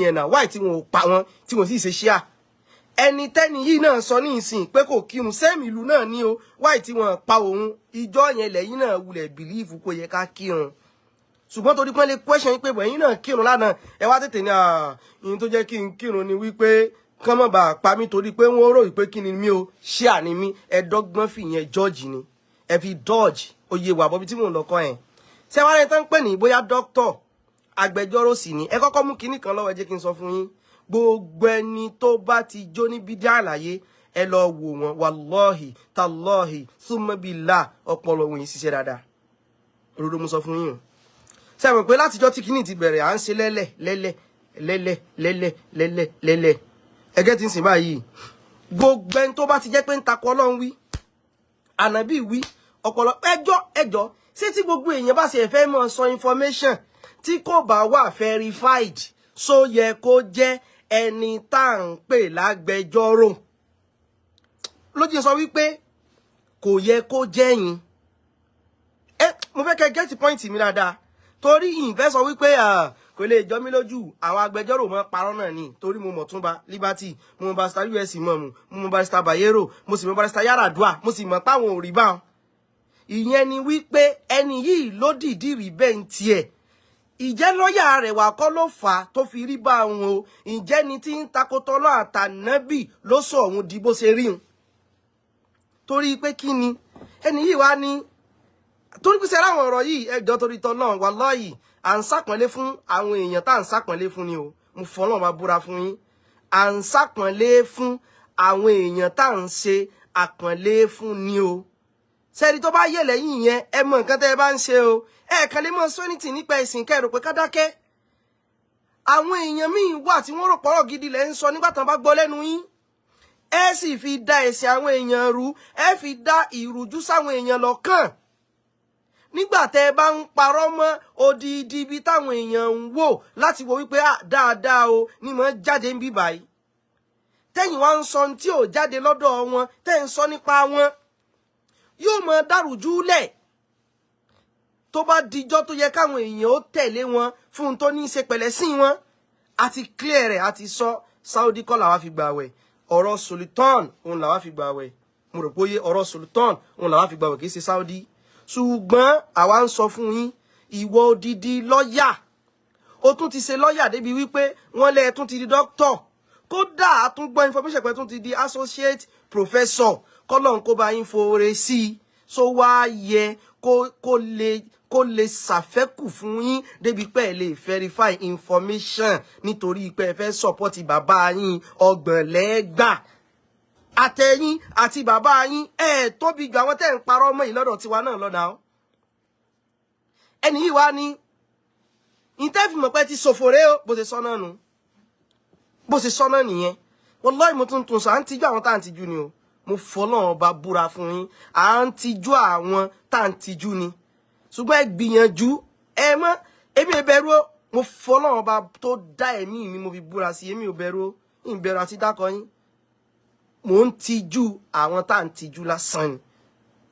yẹn náà wáì tí wọn ò pa wọn tí wọn sì ṣe ṣíà ẹni tẹ́ni yìí náà sọ ní ìsìn pé kò kírun sẹ́mi ìlú náà ní o wáì tí wọn pa òun ìjọ yẹn lẹ́yìn náà wulẹ̀ bìlíìfù kò yẹ ká kírun ṣùgbọ́n torí pé lè question yín pé bẹ̀yìn náà kírun lánàá ẹ wá tètè ní ìyìn tó jẹ́ kí n kírun ni wípé kán mọ̀ bá pa mí torí pé wọ́n rò wípé kí ni mí o ṣíà ni mí ẹ̀ẹ́dọ́gbọ́n fìyẹn George ni ẹ fi dodge oyè wà bọ́bí tí mò ń lọ kọ́ yẹn ṣé wàá rẹ̀ tán pè ní bóyá dókítọ̀ agbẹjọ́rò sì ni ẹ kọ́kọ́ mú kinní kan lọ́wọ́ ẹ jẹ́ kí n sọ fún yín gbogbo ẹni tó bá ti jó ní bídíà àlàyé ẹ lọ wò wọn wàlọ́hì tàlọ́hì súnmọ́bìlà ọpọlọ wọ̀nyí ṣiṣẹ́ dáadáa òdodo mo sọ fún yín o ṣé mọ̀ pé látijọ́ tí kinní ti bẹ̀rẹ̀ à ń ṣe lẹ́lẹ̀ ẹgẹ́ tí ń sìn báyìí gbogbo ẹni tó bá ti jẹ́ pé ń takọ Ọlọ́run wí ànábì wí ọpọlọ ẹjọ́ ṣé tí gbogbo èèyàn bá ṣe fẹ́ mọ̀ sọ information tí kò bá wà verified so yẹ kó jẹ́ ẹni tá à ń pè lágbẹjọ́rò lójú sọ wípé kò yẹ kó jẹ́ yín mo fẹ́ kẹ́ get point mi dáadáa torí ìfẹ́ sọ wípé kò lè jọ mí lójú àwọn agbẹjọ́rò mọ́ parọ́ náà ni torí mo mọ̀ Túnba Liberty mo mọ̀ barrister US mọ̀mù mo mọ̀ barrister Bayero mo sì mọ̀ barrister Yaradua mo sì mọ̀ páwọn ò rí báwọn ìyẹn ni wípé ẹni yìí ló dìídì rí bẹ́ẹ̀ ń tiẹ̀ ìjẹ́ lọ́ọ̀yà rẹ̀ wà kọ́ ló fà á tó fi rí bá òun o ìjẹ́ ni tí ń takotọ́ lọ́ àtànábì ló sọ òun di bó ṣe rí òun torí pé kí ni ẹni yìí wá ní torí pé sẹ́ra àwọn ọ̀rọ̀ yìí ẹjọ́ torí tọ́ náà wallahi à ń sàpọ̀nlé fún àwọn èèyàn tá à ń sàpọ̀nlé fún ni o mo fọlọ́run bá búra fún yín à ń sàpọ̀nlé fún àwọn èèyàn tá à ń ṣe àpọ̀nlé fún ni o sẹ́ni tó bá yẹ̀ lẹ́yìn yẹn ẹ mọ nǹkan tẹ́ ẹ bá ń ṣe o ẹ kàn lè mọ sọ́nìtì nípa ẹ̀sìn kẹ́ ẹ rò pé ká dákẹ́ àwọn èèyàn míì wà tí wọ́n rò pọ̀rọ̀ gidi lẹ́ ń sọ nígbà tán bá gbọ́ lẹ́nu yín ẹ sì fi da ẹ̀sìn àwọn èèyàn rú ẹ fi dá ìrújú sáwọn èèyàn lọ́kàn nígbà tẹ́ ẹ bá ń parọ́ mọ́ odidi ibi táwọn èèyàn ń wò láti wo wípé dáadáa o ní mọ̀ jáde ń bí báyìí tẹ́yìn wá ń sọ tí ò jáde lọ́dọ̀ wọn tẹ́ ń sọ nípa wọn yóò mọ dàrújú lẹ̀ tó bá dijọ́ tó yẹ káwọn èèyàn ó tẹ̀lé wọn fún tó ní í ṣe pẹ̀lẹ́ sí wọn àti clear rẹ̀ àti sọ Saudi kọ́ làwa fi gbàwẹ̀ ọ̀rọ̀ Sultan òun làwa fi gbàwẹ̀ mo rò pé ọ̀rọ̀ Sultan òun làwa fi gbàwẹ̀ kì í ṣe Saudi ṣùgbọ́n àwa ń sọ fún yín ìwọ odidi lọ́ọ̀yà ó tún ti ṣe lọ́ọ̀yà débi wípé wọ́n lẹ́ẹ̀ tún ti di dókítọ̀ kódà a tún gbọ́ information pé tún ti di associate professor kọ́lọ́n kó bá yín fòore sí i so wá yẹ kó lè ṣàfẹ́kù fún yín débi pé ẹ lè verify information nítorí pé ẹ fẹ́ support bàbá yín ọgbọ̀n lẹ́gbà àtẹ̀yìn àti bàbá yín ẹ tóbi gbà wọ́n tẹ́ ń parọ́ mọ́ ìlọ́dọ̀ tiwa náà lọ́dà ọ́ ẹni yìí wá ní ìtẹ́fìmọ̀ pé ti ṣòfòrè ó bó ṣe sọ náà nù bó ṣe sọ náà nìyẹn wallahi mo tún sọ à ń tijú àwọn tá à ń tijú ni o mo fọlọ́run ọba búra fún yín à ń tijú àwọn tá à ń tijú ni ṣùgbọ́n ẹ gbìyànjú ẹ mọ́ èmi ò bẹ̀rù ó mo fọlọ́run ọba tó dá ẹ̀mí mi mo fi búra sí èmi ò bẹ̀rù ó ìbẹ̀rù àti dákọ yín mò ń tijú àwọn tá à ń tijú lásán ni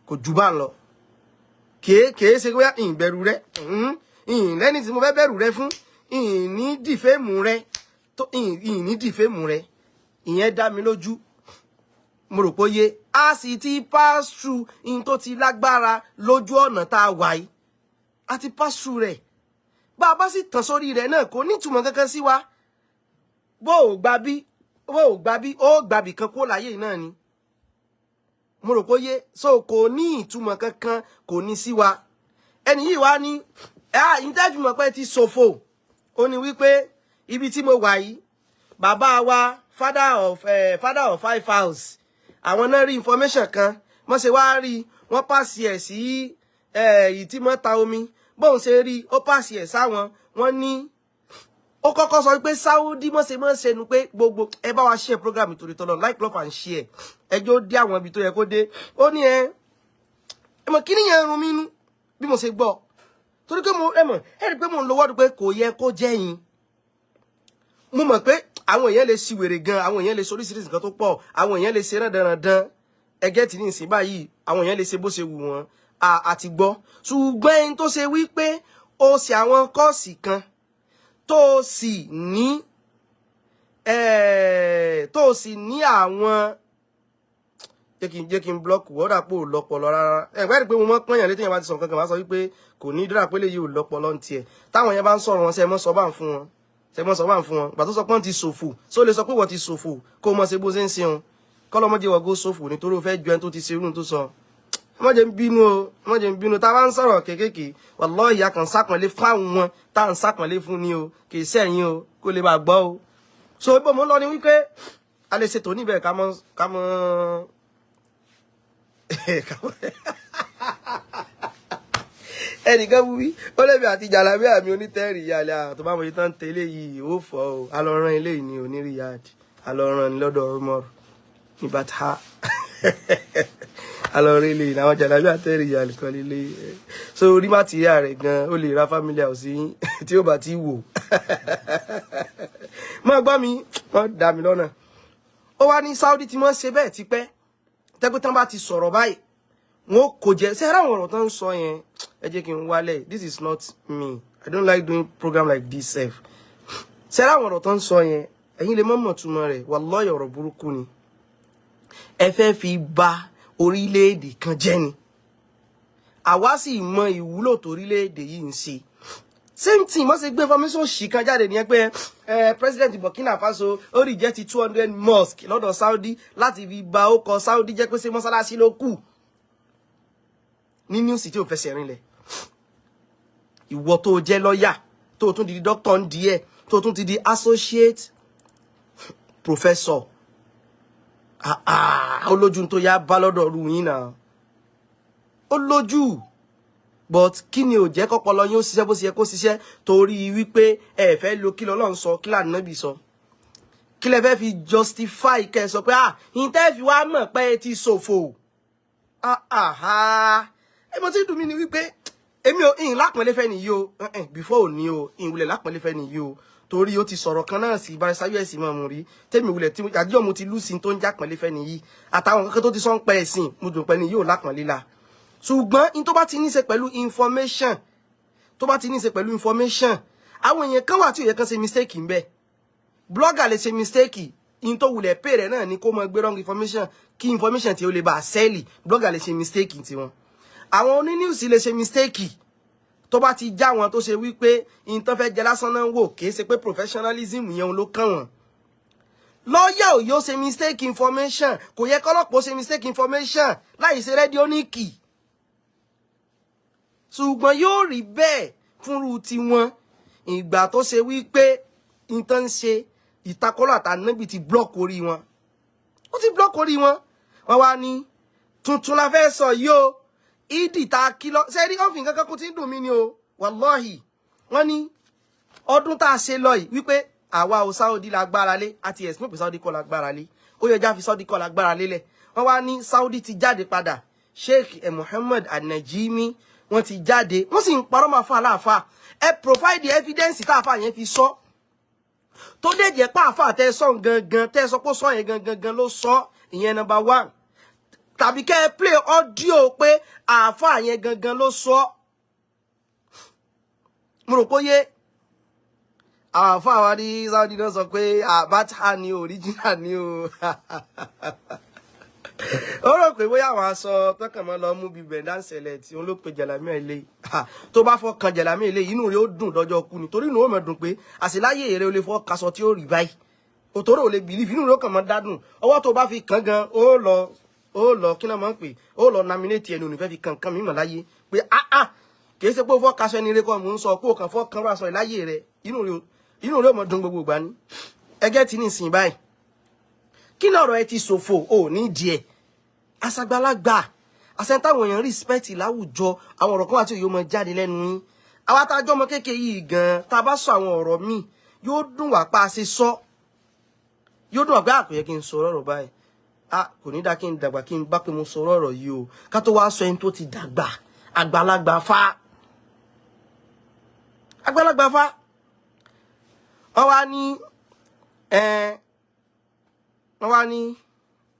kò jù bá ń lọ kèé ṣe pé ìbẹ̀rù rẹ lẹ́ni tí mo fẹ́ bẹ̀rù rẹ fún ìní dìfẹ́mù rẹ ìyẹn dá mi lójú mo rò pé yé a sì ti pass through in tó ti lágbára lójú ọ̀nà tá a wà yìí a ti pass through rẹ̀ bá a bá sì tàn sórí rẹ̀ náà kò ní ìtumọ̀ kankan sí wa bó ò gbà bí ó gbàbí kan kó láyé náà ni mo rò pé yé so kò ní ìtumọ̀ kankan kò ní sí wa ẹni yìí wá ní interview mọ̀ pé ti ṣòfò ó ní wípé ibi tí mo wà yìí bàbá wa father of 5 house àwọn náà rí information kan wọ́n ṣe wá rí wọ́n pàṣẹ ẹ̀ sí èyí tí wọ́n ta omi bóun ṣe rí ó pàṣẹ ẹ̀ sáwọn wọ́n ní ó kọ́kọ́ sọ pé Saudi mọ́ ṣe nu pé gbogbo ẹ bá wa share program ìtòrí tọ́lọ̀ like love and share ẹjọ́ dé àwọn ibi tó yẹ kó dé ó ní ẹ mọ̀ kí nìyẹn rún mi nú bí mo ṣe gbọ́ torí pé ẹ rí pé mo ń lo wọ́ọ̀dù pé kò yẹ kó jẹ́ yín mo mọ̀ pé àwọn èèyàn lè ṣì wèrè gan àwọn èèyàn lè sọ oríṣiríṣi nǹkan tó pọ̀ àwọn èèyàn lè ṣe rándanrandan ẹgẹ́ tí ní ìsìn báyìí àwọn èèyàn lè ṣe bó ṣe wù wọ́n àti gbọ́ ṣùgbọ́n ẹni tó ṣe wípé ó ṣe àwọn kọ́ọ̀sì kan tó sì ní tó sì ní àwọn jẹ́ kí n block wọ́n dà pé ò lọ́pọlọ rárá ẹ̀gbẹ́ rí pé mo mọ́ pọ́nyàn létí yẹn bá ti sọ kankan wá sọ wípé kò ní dúrà pé lè yí ò lọ́pọlọ ń tiẹ̀ táwọn yẹn bá ń sọ̀rọ̀ wọn ṣe mọ́ sọ bá ń fún wọn gbà tó sọ pé wọ́n ti ṣòfò só lè sọ pé wọ́n ti ṣòfò kó mọ̀ ṣe bó ṣe ń ṣe wọn kọ́lọ́mọ́jẹ́ wọ́n gó ṣòfò nítorí ó fẹ́ ju ẹni tó ti ṣe irú tó sọ mọ́jẹ́ ń bínú tá a bá ń sọ̀rọ̀ kéékèèké wallahi ìyá kan sápọ̀nlé fáwọn wọn tá à ń sápọ̀nlé fún ni o kì í sẹ́yìn o kó lè bá gbọ́ o so ibo mo lọ ni wípé a lè ṣètò níbẹ̀ ká mọ́ ẹnìkan wí ó lè bí àti jàlábí àmì onítẹ̀rì ìyàlẹ̀ tó bá mọ̀ yìí tán tẹ́lẹ̀ yìí ó fọ́ o alọ́rán ilé yìí ni onírìyàdì alọ́rán ni lọ́dọ̀ ọmọ ní bàtà alọ́rán ilé yìí làwọn jàlábí àtẹ̀rì ìyàlẹ̀ kan lílé so orí màtíríà rẹ̀ gan ó lè ra family house yín tí ó bá ti wò mọ́ gbọ́ mi wọ́n dá mi lọ́nà ó wá ní Saudi tí wọ́n ṣe bẹ́ẹ̀ ti pẹ́ tẹ́gbẹ́ tán bá ti sọ̀rọ̀ báyìí wọn kò jẹ́ ṣé ara àwọn ọ̀rọ̀ tán ń sọ yẹn ẹ jẹ́ kí n wálẹ̀ this is not me I don't like doing program like this sef ṣé ara àwọn ọ̀rọ̀ tán ń sọ yẹn ẹ̀yin lè mọ̀ túmọ̀ rẹ̀ wallahi ọ̀rọ̀ burúkú ni ẹ fẹ́ fi bà orílẹ̀-èdè kan jẹ́ ni àwa sì mọ ìwúlò tó orílẹ̀-èdè yìí ń ṣe same thing wọ́n ṣe gbé information ṣì kan jáde nìyẹn pé president Burkina Faso ó reject 200 mosque lọ́dọ̀ Saudi láti fi bà ó kọ Saudi jẹ́ pé ṣé mọ́sálásí ló kù ní news tí ò fẹsẹ̀ rinlẹ̀ ìwọ tó jẹ́ lọ́yà tó tún di doctor ń di ẹ̀ tó tún ti di associate professor olójú tó yá bá lọ́dọ̀ ru yín náà ó lójú but kí ni ò jẹ́ kọ́pọlọ yín ó ṣiṣẹ́ bó ṣe yẹ kó ṣiṣẹ́ torí wípé ẹ fẹ́ lo kí l'Ọlọ́run sọ kí l'Ànábì sọ kí lẹ fẹ́ fi justify kẹ́ sọ pé ìtẹ́fì wa mọ̀ pé ẹ ti ṣòfò mo ti dùn mí ni wípé èmi ò ìhìn lápọ̀nlé fẹ́ nìyí o before òní o ìwúlẹ̀ lápọ̀nlé fẹ́ nìyí o torí ó ti sọ̀rọ̀ kan náà sí Barrister US mọ̀ mú rí tèmi ìwúlẹ̀ tí àjọ mo ti lùsìn tó ń jápọ̀nlé fẹ́ nìyí àtàwọn kankan tó ti sọ ń pẹ́ ẹ̀sìn mo dùn pẹ́ nìyí ò lápọ̀nlé la ṣùgbọ́n in tó bá ti ní ṣe pẹ̀lú information àwọn èèyàn kan wà tí ó yẹ kan ṣe mistake ń bẹ blogger lè ṣe mistake in tó wulẹ̀ pè rẹ̀ náà ni kó mọ gbé wrong information kí information tí ó lè bá sẹ́ẹ̀lì blogger lè ṣe mistake tiwọn àwọn oní news lè ṣe mistake tó bá ti já wọn tó ṣe wípé in tó fẹ́ jẹ lásán náà wò kìí ṣe pé professionalism yẹn ló kàn wọ́n lọ́yà ò yóò ṣe mistake information kò yẹ kọ́lọ́pọ̀ ṣe mistake information láì ṣe rédíóníkì ṣùgbọ́n yóò rí bẹ́ẹ̀ fúnru tiwọn ìgbà tó ṣe wípé in tó ń ṣe ìtakọ́lọ̀ àtànábì ti block orí wọn ó ti block orí wọn wọ́n wá ní tuntun la fẹ́ sọ yìí o ìdí ta kìlọ̀ ṣe rí ọ̀fìn kankan kó ti ń dùn mí ni o wallahi wọ́n ní ọdún tá a ṣe lọ yìí wípé àwa ò Saudi la gbára lé àti ẹ̀sìn pé Saudi kọ́ la gbára lé ó yẹ já fi Saudi kọ́ la gbára lélẹ̀ wọ́n wá ní Saudi ti jáde padà Sheikh Mohammed Al-Najimi wọ́n ti jáde wọ́n sì ń parọ́ máa fún aláàfáà ẹ provide the evidence tá àfáà yẹn fi sọ tó dé jẹ́ pé àfáà tẹ́ sọ gangan tẹ́ sọ pé sọ yẹn gangan ló sọ ìyẹn number 1 tàbí kẹ́ ẹ play audio pé àfáà yẹn gangan ló sọ mo rò pé yé àfáà wa ní Saudi náà sọ pé àbátà ni original ni o ó rò pé bóyá àwọn aṣọ tọkàn mọ́ lọ mú bí bẹ̀ndà ṣẹlẹ̀ tí òun ló pe jẹ̀lámì ilé tó bá fọ́ kan jẹ̀lámì ilé inú rẹ̀ ó dùn dọ́jọ́ kú ni torí inú ó mọ̀ dùn pé àṣìláyé èrè ó lè fọ́ kaṣọ tí ó rí báyìí òtòrò ò lè bìlífì inú rẹ̀ ó kàn mọ́ dádùn ọwọ́ tó bá fi kàn gan ó lọ kí náà máa ń pè ó lọ nominate ẹni òní fẹ́ fi kankan mímọ̀ láyé pé kìí ṣe pé ó fọ́ kaṣọ ẹni rẹ̀ kọ́ mò ń sọ pé ó kàn fọ́ kan rọ aṣọ ìláyé rẹ̀ inú rẹ̀ ó mọ̀ dùn gbogbo ìgbà ni ẹgẹ́ tí ní ìsìn báyìí kí náà ọ̀rọ̀ ẹ ti ṣòfò ò ní díẹ̀ àṣàgbàlagbà àṣẹntàwọn èèyàn respect láwùjọ àwọn ọ̀rọ̀ kan àti òye ọmọ jáde lẹ́nu yín àwa tá a jọ ọmọ kékeré yìí gan tá a bá sọ àwọn ọ̀rọ̀ míì yóò dùn wá pa ṣe sọ yóò dùn wá pé àkòyẹ kí n sọ ọ̀rọ̀ báyìí kò ní dá kí n dàgbà kí n bá pé mo sọ ọ̀rọ̀ yìí o ká tó wá sọ ẹni tó ti dàgbà àgbàlagbà fa wọ́n wá ní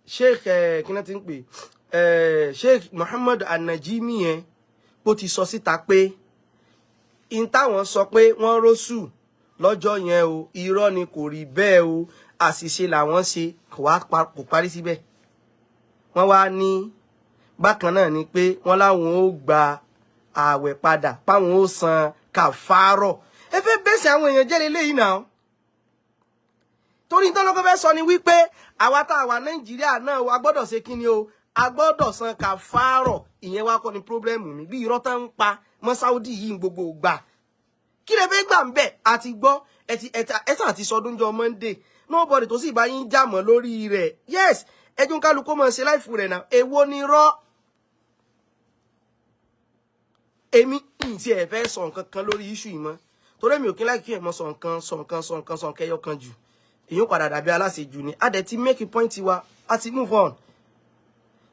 Sheikh kíná ti ń pè Sheikh Mohammed Al-Najimi yẹn bó ti sọ síta pé in táwọn sọ pé wọ́n rósù lọ́jọ́ yẹn o irọ́ ni kò rí bẹ́ẹ̀ o àṣìṣe làwọn ṣe kò parí síbẹ̀ wọ́n wá ní bákan náà ni pé wọ́n láwọn ó gba ààwẹ̀ padà páwọn ó san kàfárọ̀ ẹ fẹ́ bẹ́sẹ̀ àwọn èèyàn jẹ́ lélẹ́yìí náà torí tó lọ́kọ́ fẹ́ sọ ni wípé àwa tá a wà Nàìjíríà náà a gbọ́dọ̀ ṣe kí ni o a gbọ́dọ̀ san kàfárọ̀ ìyẹn wá kọ́ ni pírọ́blẹ́mù mi bí irọ́ tán ń pa mọ́ Saudi yìí gbogbo gbà kí lè fẹ́ gbà ń bẹ̀ àti gbọ́ ẹ̀sà àti sọdúnjọ Monday nobody tó sì bá yín jàmọ́ lórí rẹ̀ yes ẹjún kálukú mọ̀ ṣe láìfù rẹ̀ náà èwo ni rọ́ èmi tí ẹ fẹ́ sọ nǹkan kan lórí issue yìí mọ́ torí mi ò kí láì kí ẹ̀ mọ́ sọ nǹkan kẹyọ kan jù èyí padà dàbí aláṣejù ni a dẹ̀ ti make a point wa a ti move on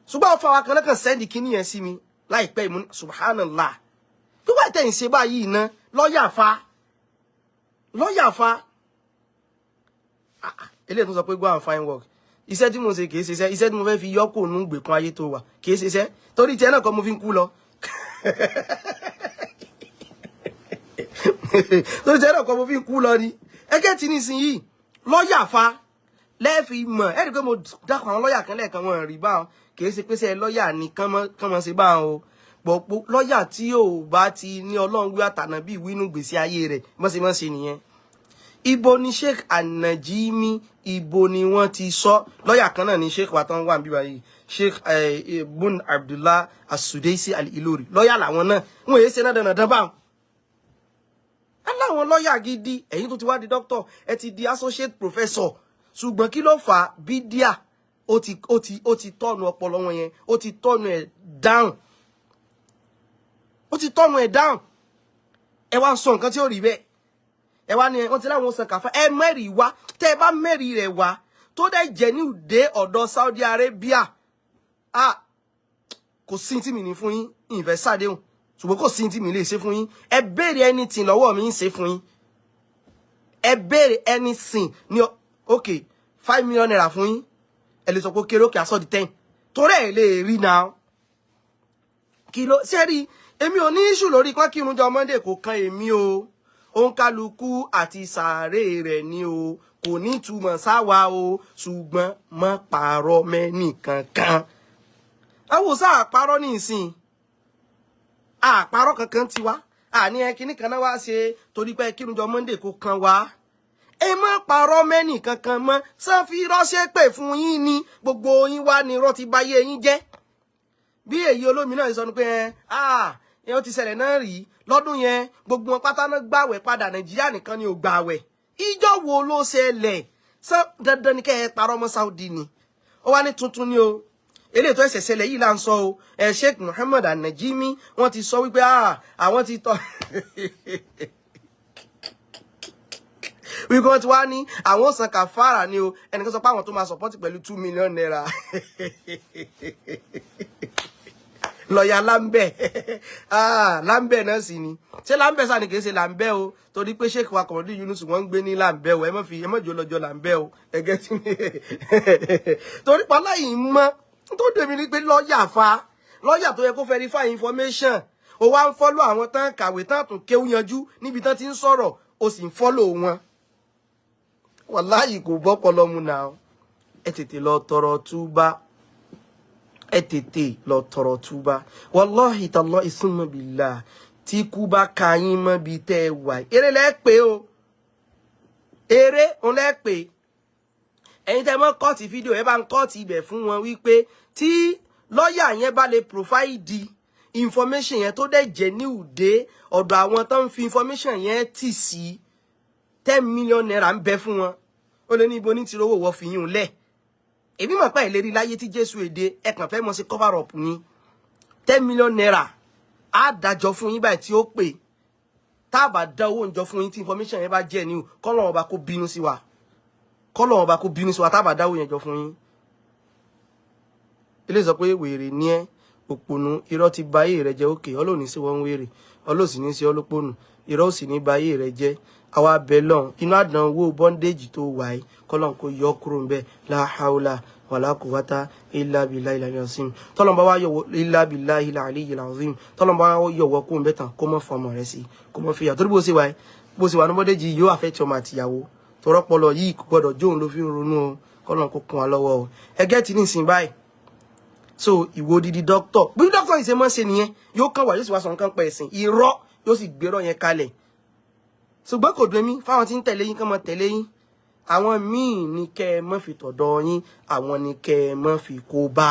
ṣùgbọ́n ọ̀fọ̀ àwọn kan náà sẹ́ndì kíní yẹn sí mi láìpẹ́ ìmú subhanallah tó wà tẹ̀ ń ṣe báyìí iná lọ́ọ̀yà fa eléyìí tó sọ pé go and find work iṣẹ́ tí mo ṣe kìí ṣiṣẹ́ iṣẹ́ tí mo fẹ́ fi yọ́kò nù gbèkún ayé tó wà kìí ṣiṣẹ́ torí tiẹ̀ náà kọ́ mo fi ń kú lọ torí tiẹ̀ náà kọ́ mo fi ń kú lọ ni ẹgẹ́ tí nísìnyí lọ́ọ̀yà fa lẹ́ẹ̀fì mọ̀ ẹ̀rí pé mo dákọ̀ àwọn lọ́ọ̀yà kan lẹ́ẹ̀kan wọn rí báwọn kìí ṣe pé ṣe lọ́ọ̀yà ní kán mọ́ ṣe báwọn o pọ̀pọ̀ lọ́ọ̀yà tí ò bá ti ní ọlọ́run wí àtànà bí ìwínú gbèsè ayé rẹ̀ mọ́ṣe nìyẹn ibo ni Sheikh An-Najimi ibo ni wọ́n ti sọ lọ́ọ̀yà kan náà ni Sheikh wa tán wà níbí báyìí Sheikh Bun Abdullah As-Sudaisi Al-Ilori lọ́ọ̀yà làwọn náà wọ́n èyí ṣe náà dandan báwọn aláwọn lọ́ọ̀yà gidi ẹ̀yin tó ti wá di doctor ẹ ti di associate professor ṣùgbọ́n kí ló fà á bídíà ó ti tọ́nu ọpọlọ wọn yẹn ó ti tọ́nu ẹ̀ down ẹ wá ń sọ nǹkan tí ó rí bẹ́ẹ̀ ẹ wá ní wọ́n ti láwọn san kàfá ẹ mẹ́rìí wá tẹ́ ẹ bá mẹ́rìí rẹ̀ wá tó dẹ̀ jẹ́ ní òde ọ̀dọ̀ Saudi Arabia kò sí tí mi ní fún yín ìfẹ́ sàdéhùn ṣùgbọ́n kò sí tí mi lè ṣe fún yín ẹ béèrè anything lọ́wọ́ mi ń ṣe fún yín ẹ béèrè anything ní ok 5 million naira fún yín ẹ lè sọ pé kéré òkè aṣọ di 10 torí ẹ lè rí náà kí ló ṣe rí èmi ò ní issue lórí pé kí irun jọ Monday kò kan èmi o òǹkálukú àti sàárè rẹ̀ ni o kò ní túmọ̀ sáwa o ṣùgbọ́n mọ́ pààrọ̀ mẹ́nì kankan àwòsàn àpárọ̀ nísìn àpárọ̀ kankan tiwa àní ẹ kíní kan náà wá ṣe torí pé kí irun jọ Monday kò kan wá ẹ má pààrọ̀ mẹ́nì kankan mọ́ sàn fi rọ́ṣẹ́ pè fún yín ni gbogbo yín wá ní irọ́ ti báyé yín jẹ́ bí èyí olómi náà sọ pé ẹ ó ti ṣẹlẹ̀ náà rí lọ́dún yẹn gbogbo wọn pátá náà gbàwẹ̀ padà Nàìjíríà nìkan ni ò gbàwẹ̀ ìjọ wo ló ṣẹlẹ̀ sọ dandan ni kẹ́ ẹ parọ́ mọ́ Saudi ni ó wá ní tuntun ni o eléyìí tó ẹsẹ̀ ṣẹlẹ̀ yìí là ń sọ o Sheikh Muhammad An-Najimi wọ́n ti sọ wípé àwọn ti tọ́ wípé wọ́n ti wá ní àwọn san kàfàrà ni o ẹnìkan sọ pé àwọn tó máa sọpọ́tì pẹ̀lú 2 million naira lọ́yà Lambẹ́ Lambẹ́ náà sì ni ṣé Lambẹ́ sáà ni kìí ṣe Lambẹ́ o torí pé Sheikh wa Kọ̀mọ̀dé Yunus wọ́n ń gbé ní Lambẹ́ o ẹ mọ̀ jò lọ́jọ́ Lambẹ́ o ẹgẹ́ tí ní torí pàlá yìí mọ́ tó dèmi ní pé lọ́yà tó yẹ kó verify information o wá ń follow àwọn tán kàwé tán tún kéwú yanjú níbi tán ti ń sọ̀rọ̀ o sì ń follow wọn wàláhì kò bọ́pọlọ mu náà ẹ tètè lọ tọrọ túbá wallahi tallahi summa billah tí kú bá ka yín mọ́ bí tẹ́ ẹ wà eré lẹ́pẹ́ o eré òun lẹ́pẹ́ ẹ̀yin tẹ́ mọ́ kọ́ọ̀tì fídíò ẹ bá ń kọ́ọ̀tì ibẹ̀ fún wọn wípé tí lọ́ọ̀yà yẹn bá lè provide information yẹn tó dẹ̀ jẹ́ ní òde ọ̀dọ̀ àwọn tó ń fi information yẹn tì sí 10 million naira ń bẹ fún wọn ó lè ní ibo ní ti rówó wọ́ fi yún lẹ̀ èmi mọ̀ pé ìlérí láyé tí Jésù èdè ẹ kàn fẹ́ mọ́ sí cover up ni 10 million naira á dájọ́ fún yín báyìí tí ó pè tá a bá dá owó ǹjọ́ fún yín tí information yẹn bá jẹ́ ní kọ́lọ́run ọba kó bínú sí wa tá a bá dá owó yẹn jọ fún yín ilé sọ pé wèrè ní ẹ òpònú irọ́ ti ba ayé rẹ jẹ́ òkè ọlọ́ọ̀ni sí wọn wèrè ọlọ́ọ̀sì ní sí ọlọ́pọ̀nù irọ́ sì ní ba ayé rẹ jẹ́ àwa bẹ̀ lọ́n inú àdánwò bondage tó wà yìí kọ́lọ́n kó yọ kúrò ń bẹ̀ la hawla wala quwwata illa billahi al-azim tọ́lọ́n bá wá yọ̀wọ́ illa billahi al-aliyyil azim tọ́lọ́n bá wá yọ̀wọ́ kó ń bẹ̀ tán kó mọ́ fọmọ rẹ̀ sí kó mọ́ fìyà torí bó ṣe wà yìí bó ṣe wà ní bọ́déjì yóò affect ọmọ àtìyàwó torọ́pọlọ yìí kò gbọ́dọ̀ jóun ló fi ń ronú o kọ́lọ́n kó kún wa lọ́wọ́ o ẹgẹ́ ti ní ìsìn báyìí so ìwò didi dókítọ̀ bí dókítọ̀ yìí ṣe máa ń ṣe nìyẹn yóò kàn wá yóò sì wá sọ nǹkan pa ẹ̀sìn irọ́ yóò sì gbérọ̀ yẹn kalẹ̀ ṣùgbọ́n kò dùn mí fáwọn tí ń tẹ̀lé yín kán mọ́ tẹ̀lé yín àwọn míì ní kẹ́ ẹ mọ́ fi tọ̀dọ̀ yín àwọn ní kẹ́ ẹ mọ́ fi kó bá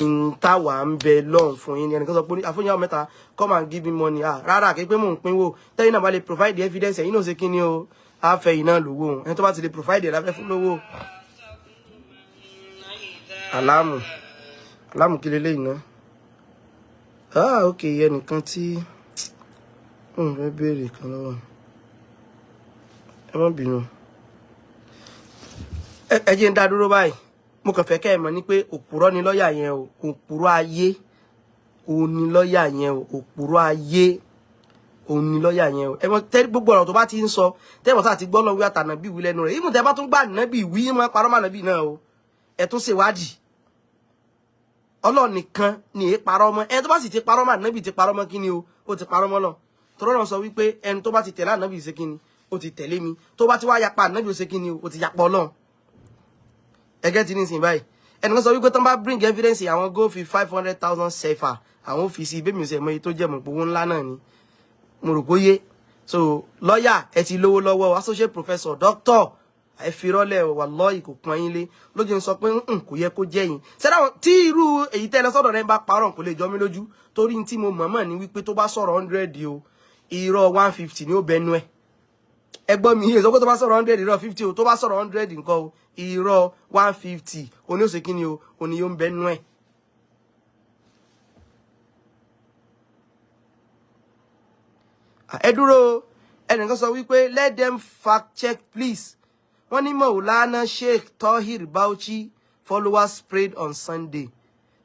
ìntàwà ń bẹ lọ́hùn fún yín ní ẹnìkan sọ pé àfúnyàwó mẹ́ta come and give me money rárá kí pé mò ń pínwó tẹ́yìn náà bá lè provide the evidence ẹ̀yin náà ṣe kí ni o àfẹ́ yìí náà lówó ẹni tó bá ti lè provide ẹ̀ láfẹ́ fún lówó aláàmù kí leléyìí náà ok ẹnìkan tí òun fẹ́ béèrè kan lọ́wọ́ ẹ má bínú ẹ jẹ́ ń dá dúró báyìí mo kàn fẹ́ kẹ́ ẹ mọ̀ ní pé òpùrọ́ ni lọ́ọ̀yà yẹn o òpùrọ́ ayé òun ni lọ́ọ̀yà yẹn o òpùrọ́ ayé òun ni lọ́ọ̀yà yẹn o ẹ mọ̀ tẹ́ gbogbo ọ̀rọ̀ tó bá ti ń sọ tẹ́wọ̀n sáà ti gbọ́ lọ́wọ́ àtànàbí wí lẹ́nu rẹ̀ ìmùtẹ́ bá tún gbà nàbí wí mọ́ parọ́ mọ́ nàbí náà o ẹ tún ṣèwádìí Ọlọ́run nìkan ni èé parọ́ mọ́ ẹni tó bá sì ti parọ́ mọ́ nàbí ti parọ́ mọ́ kí ni o ó ti parọ́ mọ́ lọ tọ́rọ́ náà sọ wípé ẹni tó bá ti tẹ̀lé ànábì ṣe kí ni ó ti tẹ̀lé mi tó bá ti wá yapa ànábì ó ṣe kí ni o ó ti yapa Ọlọ́run ẹgẹ́ ti ní ìsìn báyìí ẹnìkan sọ wípé tán bá bring evidence àwọn go fi 500,000 sefa àwọn fi sí ibémi ọ̀sẹ̀ mọ́ iye tó jẹ́ mọ̀ owó ńlá náà ni mo rò pé yé so lọ́ọ̀yà ẹ ti lówó lọ́wọ́ associate professor doctor ẹ fi rọ́lẹ̀ wallahi kò pọ́n yín lé lójú ń sọ pé kò yẹ kó jẹ́ yín sẹ́dá tí irú èyí tẹ́ lọ sọ́dọ̀ rẹ̀ bá parọ́ kò lè jọ mí lójú torí tí mo mọ̀mọ́ ní wípé tó bá sọ̀rọ̀ 100 o irọ́ 150 ni ó bẹnu ẹ̀ ẹgbọ́n mi yìí sọ pé tó bá sọ̀rọ̀ 100 irọ́ 50 o tó bá sọ̀rọ̀ 100 nǹkan o irọ́ 150 oní òsè kíni o oní yóò ń bẹnu ẹ̀. ẹ dúró ẹnìkan sọ wípé let them fact check please wọ́n ní Maulana Sheikh Tohir Bauchi followers sprayed on Sunday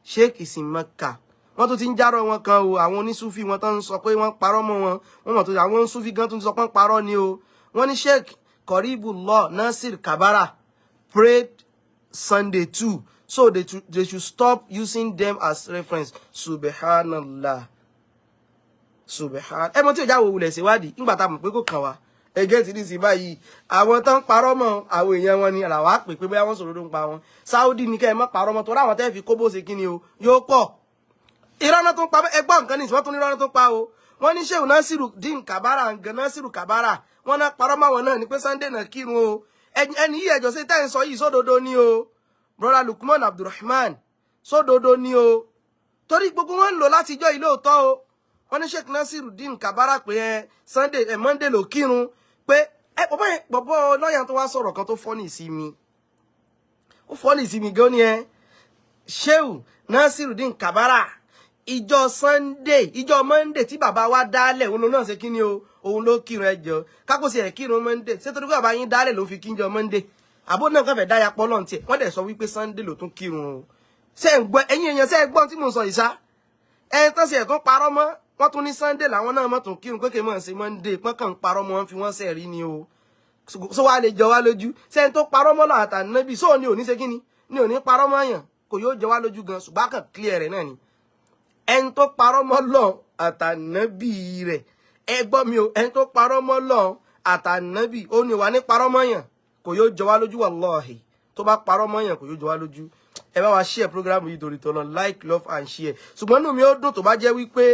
Sheikh is in Mecca wọ́n tó ti ń járọ wọn kan o àwọn onísúfì wọn tó ń sọ pé wọ́n parọ́ mọ́ wọn wọ́n mọ̀ tó àwọn onísúfì gan tó ń sọ pé wọ́n parọ́ ni o wọ́n ní Sheikh Koribullah Nasir Kabara prayed Sunday too so they should stop using them as reference subhanallah ẹ mọ̀ tí ò jáwọ́ wulẹ̀ síwádìí nígbà tá a mọ̀ pé kò kàn wá ẹgẹ́ ti ní sí báyìí àwọn tó ń parọ́ mọ́ àwọn èèyàn wọn ni àlàwà pè pé bóyá wọ́n sọ̀rọ̀ ló ń pa wọn Saudi ní kẹ́ ẹ mọ́ parọ́ mọ́ tó ráwọn tẹ́ fi kó bó ṣe kí ni o yóò pọ̀ ìrọ́nà tó ń pa ẹgbọ́n nǹkan ní ìsìnkú tó ní ìrọ́nà tó ń pa o wọ́n ní Sheikh Nasiru Din Kabara ngan Nasiru Kabara wọ́n náà parọ́ mọ́ wọn náà ní pé Sunday náà kírun o ẹni yìí ẹjọ́ sí tẹ́ ń sọ yìí sódodo ni o brother Lukman Abdulrahman sódodo ni o torí gbogbo wọn ń lò láti ijọ́ ilé òótọ́ o wọ́n ní Sheikh Nasiru Din Kabara pé Sunday Monday ló kírun pé bọ̀bọ̀ lọ́yà tó wá sọ̀rọ̀ kan tó fọ́nì sí mi ó fọ́nì sí mi gan ni Sheikh Nasiru Din Kabara ìjọ Sunday ìjọ Monday tí bàbá wa dálẹ̀ òun náà ṣe kí ni o òun ló kírun ẹjọ́ kákòsí ẹ̀ kírun Monday ṣé torí pé bàbá yín dálẹ̀ ló fi kíjọ Monday àbó náà kàn fẹ́ dáyà pọ́ lọ́n tiẹ̀ wọ́n dẹ̀ sọ wípé Sunday ló tún kírun o ṣé ń gbọ́ ẹ̀yin èèyàn ṣé ẹ gbọ́n tí mò ń sọ ìṣá ẹ̀ tán sí ẹ̀ tún parọ́ mọ́ wọ́n tún ní Sunday làwọn náà mọ̀ tún kírun pé kí mọ̀ sí Monday pọ́n kàn ń parọ́ mọ́ wọn fi wọ́n sẹ̀ rí ni o so wá lè jọ wá lójú ṣé ń tó parọ́ mọ́ lọ́wọ́ àtànábì sóò ní òní ṣe kí ni ní òní parọ́ mọ́ yàn kò yóò jọ wá lójú gan ṣùgbọ́n kàn clear rẹ̀ náà ni ẹni tó parọ́ mọ́ lọ́wọ́ àtànábì rẹ̀ ẹ gbọ́ mi o ẹni tó parọ́ mọ́ lọ́wọ́ àtànábì ó ní wà ní parọ́ mọ́ yàn kò yóò jọ wá lójú wallahi tó bá parọ́ mọ́ yàn kò yóò jọ wá lójú ẹ bá wa share program yìí torí tọ́lọ́ like love and share ṣùgbọ́n inú mi ó dùn tó bá jẹ́ wípé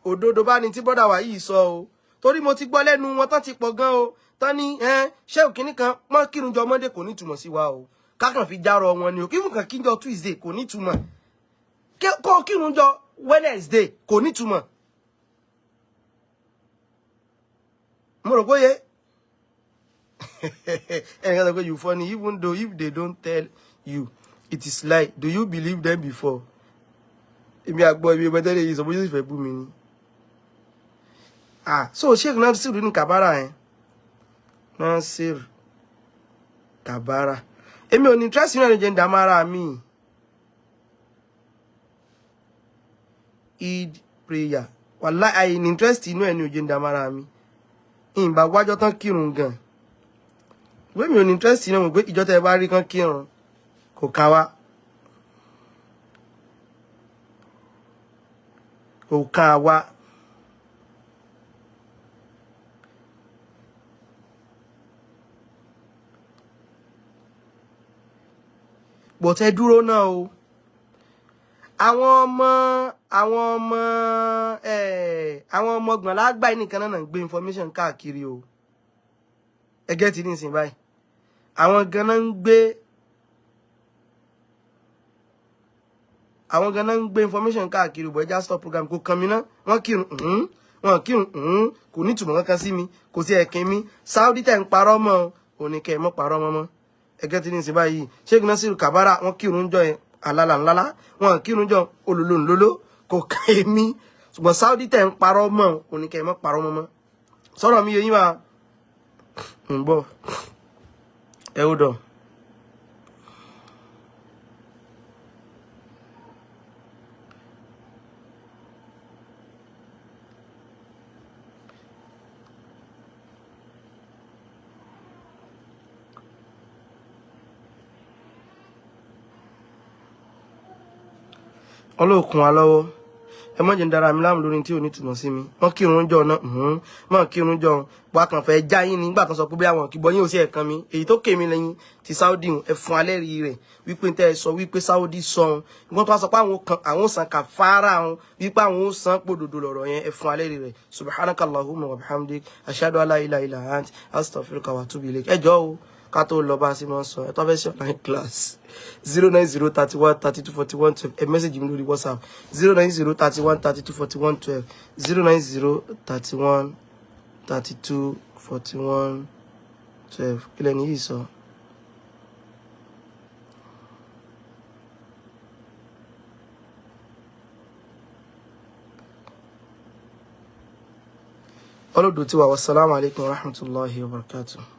òdodo bá ní tí brother wa yìí sọ o torí mo ti gbọ́ lẹ́nu wọn tán ti pọ̀ gan o tán ní ṣé òkìní kan mọ́ kírun jọ Monday kò ní túmọ̀ sí wa o kákan fi járọ wọn ni o kí nǹkan kíjọ Tuesday kò ní túmọ̀ kó kírun jọ Wednesday kò ní túmọ̀ mo rò bóyá ẹnìkan sọ pé you funny even though if they don't tell you it is lie do you believe them before èmi àgbọ̀ ibi ẹgbẹ́ tẹ́lẹ̀ yìí sọ bóyá ìfẹ́ bú mi ni so Sheikh Nasir Din Kabara Nasir Kabara èmi ò ní interest nínú ẹni jẹ́ ndàmára mi Eid prayer wallahi àì ní interest inú ẹni ò jẹ́ ndàmára mi ìbá wájọ́ tán kírun gan wé mi ò ní interest inú mo pé ìjọ tẹ́ bá rí kan kírun kò ká wá kò ká wá but ẹ dúró náà o àwọn ọmọ gbọ̀nlágbà nìkan náà ń gbé information káàkiri o ẹ get it nísìnyí báyìí àwọn ganan ń gbé information káàkiri bọ̀ ẹja stop program kò kàn mí ná wọ́n kírun kò ní ìtumọ̀ kankan sí mi kò sí ẹ̀kín mi Saudi tẹ̀ ń parọ́ mọ́ oníkẹ́ ẹ̀ mọ́ parọ́ mọ́ ẹ get it nísìnyí báyìí Sheikh Nasiru Kabara wọ́n kírun jọ yẹn alala ńlá wọn kírun jọ olólò kò kàn èmi ṣùgbọ́n Saudi tẹ̀ ń parọ́ mọ́ oníkẹ́ ẹ̀ mọ́ parọ́ mọ́ sọ̀rọ̀ mi yẹ yín máa ń bọ̀ ẹ ó dọ̀. Ọlọ́kun wa lọ́wọ́ ẹ mọ́ jẹ́ ń dára mi láàmú lórí tí ò ní túmọ̀ sí mi wọ́n kírun jọ náà mọ́ kírun jọ wà kàn fẹ́ já yín nígbà kan sọ pé bí àwọn kìbọn yín ò sí ẹ̀kan mi èyí tó kèmí lẹ́yìn ti Saudi ẹ fún alẹ́ rí rẹ̀ wípé tẹ́ ẹ sọ wípé Saudi sọ ìgbọ́n tó wá sọ pé àwọn san kàfàrà wọn wípé àwọn ó san pòdòdó lọ̀rọ̀ yẹn ẹ fún alẹ́ rí rẹ̀ subhanakallahumma wa bihamdik ashhadu an la ilaha illa ant astaghfiruka wa atubu ilayk ẹ jọ̀ọ́ o ká tó lọ bá sí mọ́ sọ ẹ tó fẹ́ ṣe online class 09031324112 ẹ message mi lórí WhatsApp 09031324112 09031324112 kílẹ̀ ní yìí sọ. ọlọ́dún tí wà wassalamu alaikum warahmatullahi wabarakatuh.